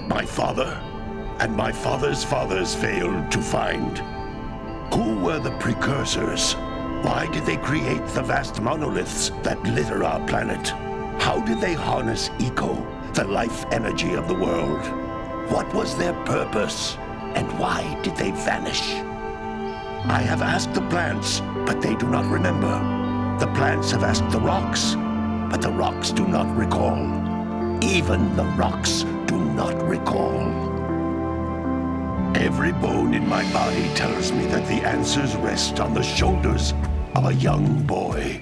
my father, and my father's fathers failed to find. Who were the Precursors? Why did they create the vast monoliths that litter our planet? How did they harness eco, the life energy of the world? What was their purpose, and why did they vanish? I have asked the plants, but they do not remember. The plants have asked the rocks, but the rocks do not recall. Even the rocks do not recall. Every bone in my body tells me that the answers rest on the shoulders of a young boy.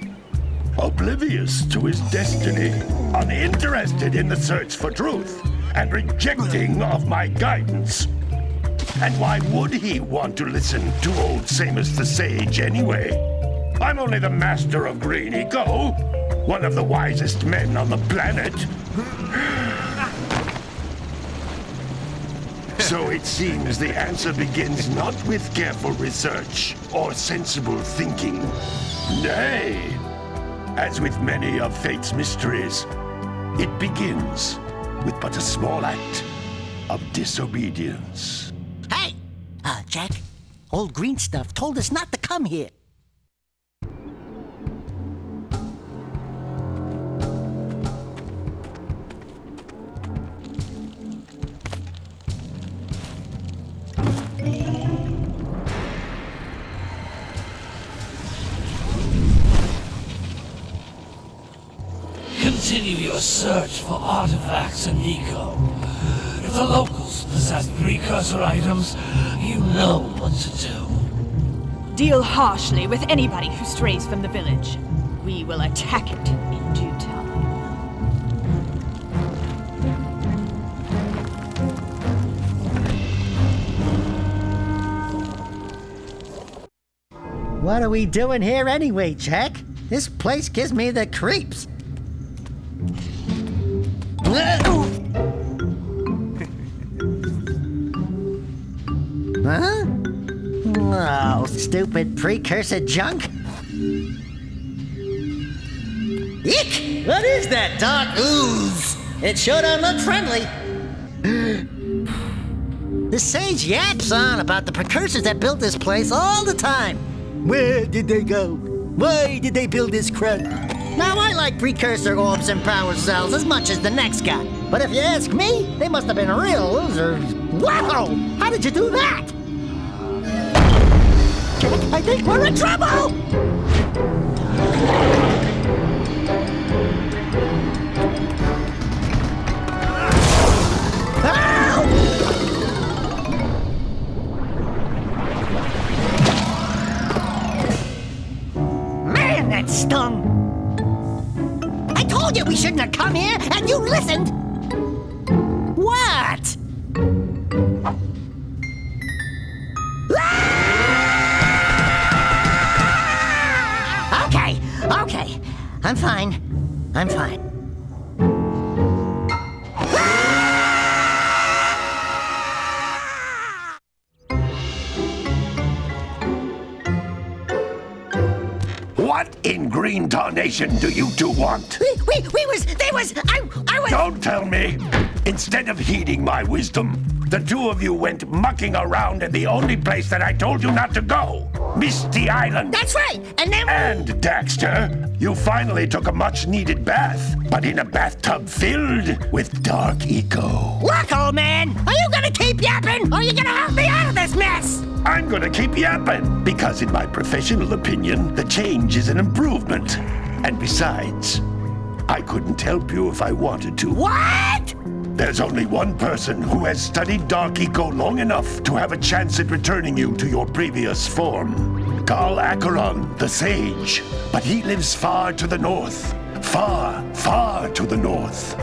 Oblivious to his destiny, uninterested in the search for truth, and rejecting of my guidance. And why would he want to listen to old Samus the Sage anyway? I'm only the master of green eco, one of the wisest men on the planet. So it seems the answer begins not with careful research or sensible thinking. Nay, as with many of fate's mysteries, it begins with but a small act of disobedience. Hey! Jack, old green stuff told us not to come here. Continue your search for artifacts and eco. If the locals possess precursor items, you know what to do. Deal harshly with anybody who strays from the village. We will attack it in due time. What are we doing here anyway, Jack? This place gives me the creeps. Huh? Oh, stupid precursor junk. Eek! What is that dark ooze? It sure don't look friendly. The sage yaps on about the precursors that built this place all the time. Where did they go? Why did they build this crud? Now, I like precursor orbs and power cells as much as the next guy. But if you ask me, they must have been real losers. Wow! How did you do that? Jack, I think we're in trouble! Man, that stung! I told you we shouldn't have come here, and you listened! What? Okay. I'm fine. What in green tarnation do you two want? I was... Don't tell me! Instead of heeding my wisdom, the two of you went mucking around in the only place that I told you not to go, Misty Island. That's right, and then... And, Daxter, you finally took a much-needed bath, but in a bathtub filled with dark eco. Look, old man, are you gonna keep yapping, or are you gonna help me out of this mess? I'm gonna keep yapping, because in my professional opinion, the change is an improvement. And besides, I couldn't help you if I wanted to. What? There's only one person who has studied dark eco long enough to have a chance at returning you to your previous form. Carl Acheron, the Sage. But he lives far to the north. Far to the north.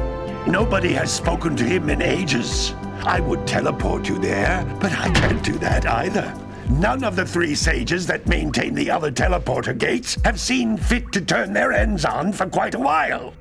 Nobody has spoken to him in ages. I would teleport you there, but I can't do that either. None of the three sages that maintain the other teleporter gates have seen fit to turn their ends on for quite a while.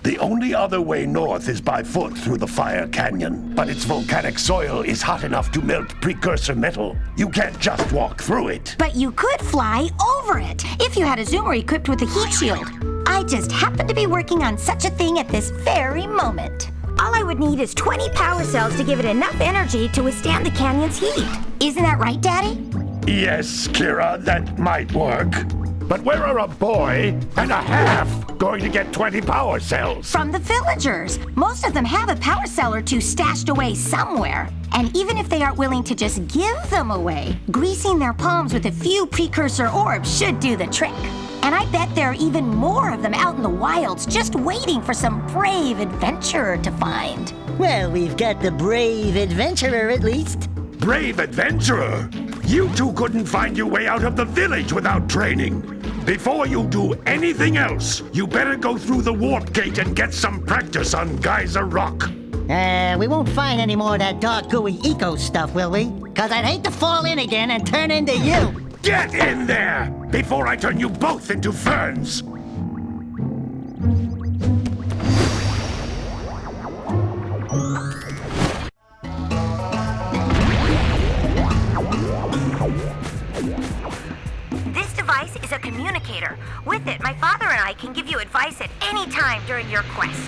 The only other way north is by foot through the Fire Canyon, but its volcanic soil is hot enough to melt precursor metal. You can't just walk through it. But you could fly over it, if you had a zoomer equipped with a heat shield. I just happen to be working on such a thing at this very moment. All I would need is 20 power cells to give it enough energy to withstand the canyon's heat. Isn't that right, Daddy? Yes, Kira, that might work. But where are a boy and a half going to get 20 power cells? From the villagers. Most of them have a power cell or two stashed away somewhere. And even if they aren't willing to just give them away, greasing their palms with a few precursor orbs should do the trick. And I bet there are even more of them out in the wilds just waiting for some brave adventurer to find. Well, we've got the brave adventurer at least. Brave adventurer? You two couldn't find your way out of the village without training. Before you do anything else, you better go through the warp gate and get some practice on Geyser Rock. We won't find any more of that dark gooey eco stuff, will we? 'Cause I'd hate to fall in again and turn into you. Get in there before I turn you both into ferns. This device is a communicator. With it, my father and I can give you advice at any time during your quest.